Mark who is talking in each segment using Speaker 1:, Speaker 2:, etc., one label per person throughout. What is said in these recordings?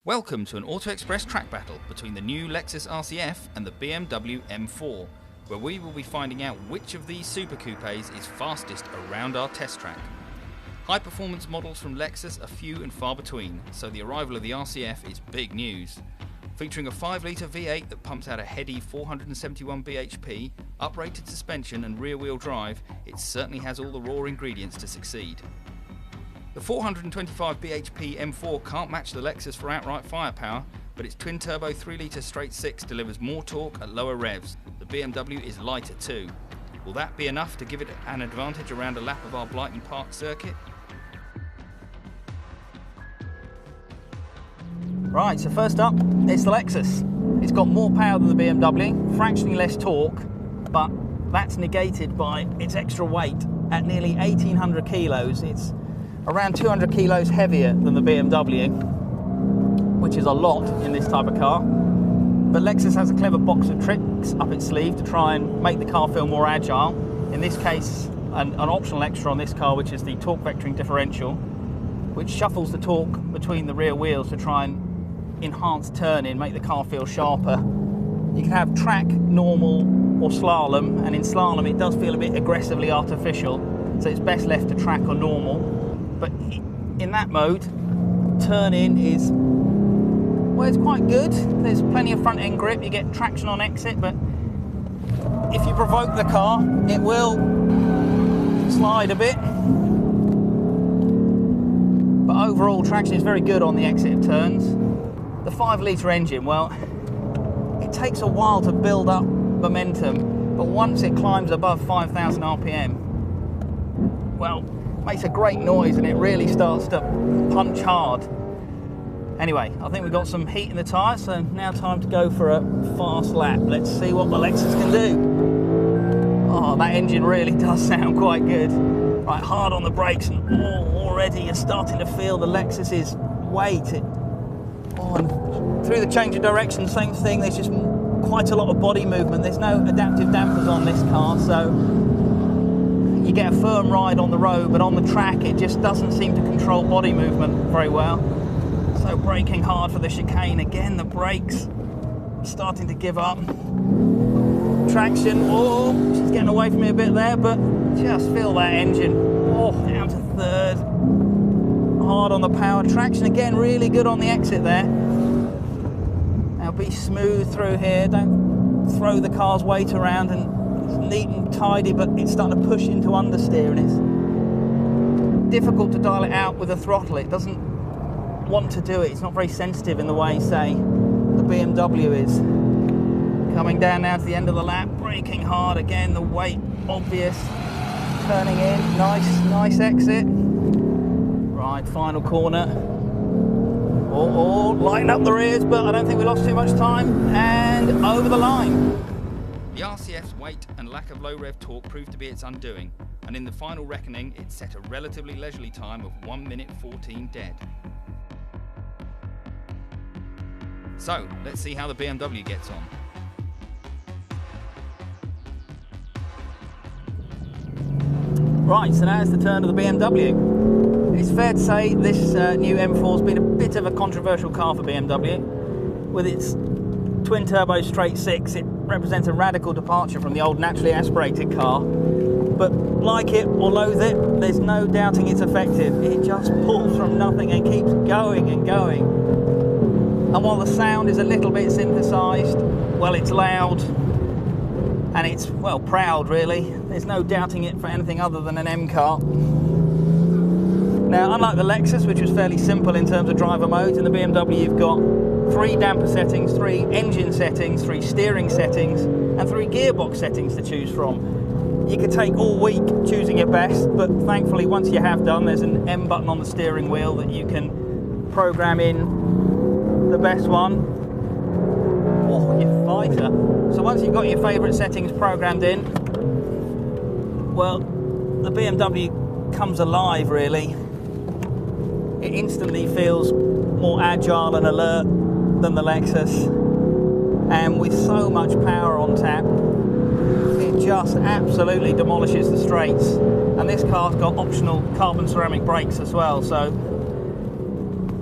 Speaker 1: Welcome to an Auto Express track battle between the new Lexus RCF and the BMW M4, where we will be finding out which of these super coupes is fastest around our test track. High performance models from Lexus are few and far between, so the arrival of the RCF is big news. Featuring a 5-litre V8 that pumps out a heady 471 bhp, uprated suspension and rear-wheel drive, it certainly has all the raw ingredients to succeed. The 425 bhp M4 can't match the Lexus for outright firepower, but its twin-turbo 3-litre straight-six delivers more torque at lower revs. The BMW is lighter too. Will that be enough to give it an advantage around a lap of our Brighton Park circuit?
Speaker 2: Right, so first up, it's the Lexus. It's got more power than the BMW, fractionally less torque, but that's negated by its extra weight. At nearly 1,800 kilos, it's around 200 kilos heavier than the BMW, which is a lot in this type of car. But Lexus has a clever box of tricks up its sleeve to try and make the car feel more agile. In this case, an optional extra on this car, which is the torque vectoring differential, which shuffles the torque between the rear wheels to try and enhance turning, make the car feel sharper. You can have track, normal or slalom, and in slalom it does feel a bit aggressively artificial, so it's best left to track or normal. But in that mode, turn-in is, well, it's quite good. There's plenty of front-end grip, you get traction on exit, but if you provoke the car, it will slide a bit. But overall, traction is very good on the exit of turns. The 5-litre engine, well, it takes a while to build up momentum, but once it climbs above 5,000 RPM, well, makes a great noise and it really starts to punch hard. Anyway, I think we've got some heat in the tyres, so now time to go for a fast lap. Let's see what the Lexus can do. Oh, that engine really does sound quite good. Right, hard on the brakes, and already you're starting to feel the Lexus's weight. And through the change of direction, same thing, there's just quite a lot of body movement. There's no adaptive dampers on this car, so you get a firm ride on the road, but on the track it just doesn't seem to control body movement very well. So braking hard for the chicane. Again, the brakes starting to give up. Traction, oh, she's getting away from me a bit there, but just feel that engine. Oh, down to third. Hard on the power. Traction again, really good on the exit there. Now be smooth through here, don't throw the car's weight around, and it's neat and tidy, but it's starting to push into understeer, and it's difficult to dial it out with a throttle. It doesn't want to do it. It's not very sensitive in the way, say, the BMW is. Coming down now to the end of the lap, braking hard again, the weight obvious. Turning in, nice exit. Right, final corner. Oh, lighten up the rears, but I don't think we lost too much time, and over the line.
Speaker 1: The RCF's weight and lack of low rev torque proved to be its undoing, and in the final reckoning it set a relatively leisurely time of 1 minute 14 dead. So, let's see how the BMW gets on.
Speaker 2: Right, so now it's the turn of the BMW. It's fair to say this new M4 has been a bit of a controversial car for BMW. With its twin-turbo straight-six, it represents a radical departure from the old naturally aspirated car. But like it or loathe it, there's no doubting it's effective. It just pulls from nothing and keeps going and going. And while the sound is a little bit synthesized, well, it's loud and it's, well, proud really. There's no doubting it for anything other than an M car. Now, unlike the Lexus, which was fairly simple in terms of driver modes, in the BMW you've got 3 damper settings, 3 engine settings, 3 steering settings, and 3 gearbox settings to choose from. You could take all week choosing your best, but thankfully once you have done, there's an M button on the steering wheel that you can program in the best one. Oh, you fighter. So once you've got your favourite settings programmed in, well, the BMW comes alive really. It instantly feels more agile and alert than the Lexus, and with so much power on tap, it just absolutely demolishes the straights. And this car's got optional carbon ceramic brakes as well, so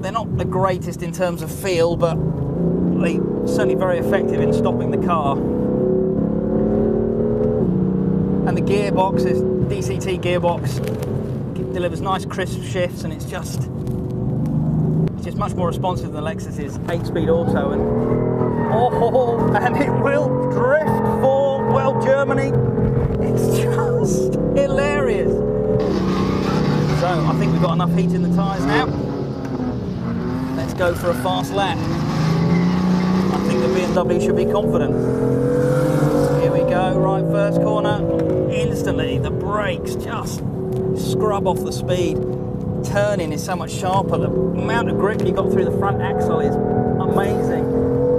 Speaker 2: They're not the greatest in terms of feel, but they're certainly very effective in stopping the car. And the gearbox is DCT gearbox. It delivers nice crisp shifts, and it's just much more responsive than the Lexus's 8-speed auto. And it will drift for, well, Germany. It's just hilarious. So I think we've got enough heat in the tyres now. Let's go for a fast lap. I think the BMW should be confident. Here we go, right first corner. Instantly the brakes just scrub off the speed. Turning is so much sharper. The amount of grip you got through the front axle is amazing.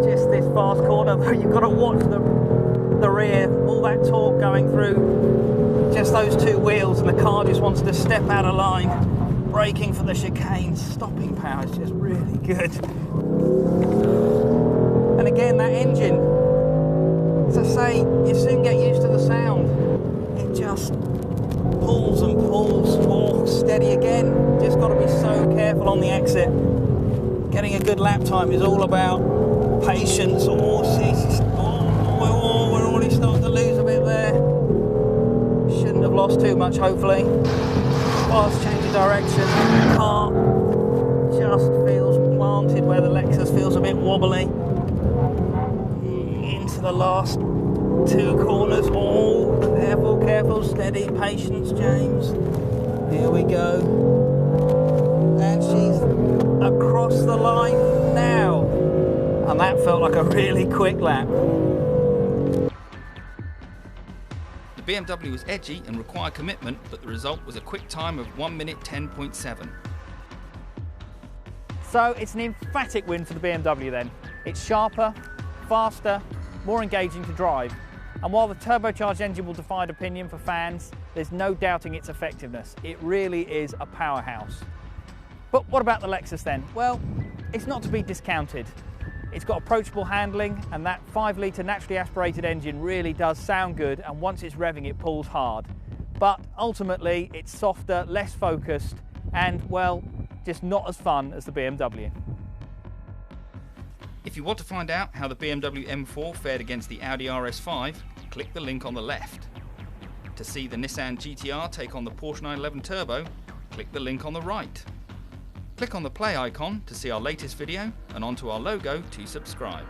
Speaker 2: Just this fast corner though, you've got to watch the rear, all that torque going through just those two wheels, and the car just wants to step out of line. Braking for the chicane, stopping power is just really good. And again, that engine, as I say, you soon get used to the sound. It just pulls and pulls. Oh, steady again. Just got to be so careful on the exit. Getting a good lap time is all about patience. Oh, we're already starting to lose a bit there. Shouldn't have lost too much, hopefully. Fast change of direction. The car just feels planted where the Lexus feels a bit wobbly. Into the last two corners. Oh, careful, careful, steady, patience, James. Here we go. And she's across the line now. And that felt like a really quick lap.
Speaker 1: The BMW was edgy and required commitment, but the result was a quick time of 1 minute 10.7.
Speaker 2: So it's an emphatic win for the BMW then. It's sharper, faster, more engaging to drive. And while the turbocharged engine will define opinion for fans, there's no doubting its effectiveness. It really is a powerhouse. But what about the Lexus then? Well, it's not to be discounted. It's got approachable handling, and that 5-litre naturally aspirated engine really does sound good, and once it's revving it pulls hard. But ultimately it's softer, less focused, and well, just not as fun as the BMW.
Speaker 1: If you want to find out how the BMW M4 fared against the Audi RS5, click the link on the left. To see the Nissan GT-R take on the Porsche 911 Turbo, click the link on the right. Click on the play icon to see our latest video and onto our logo to subscribe.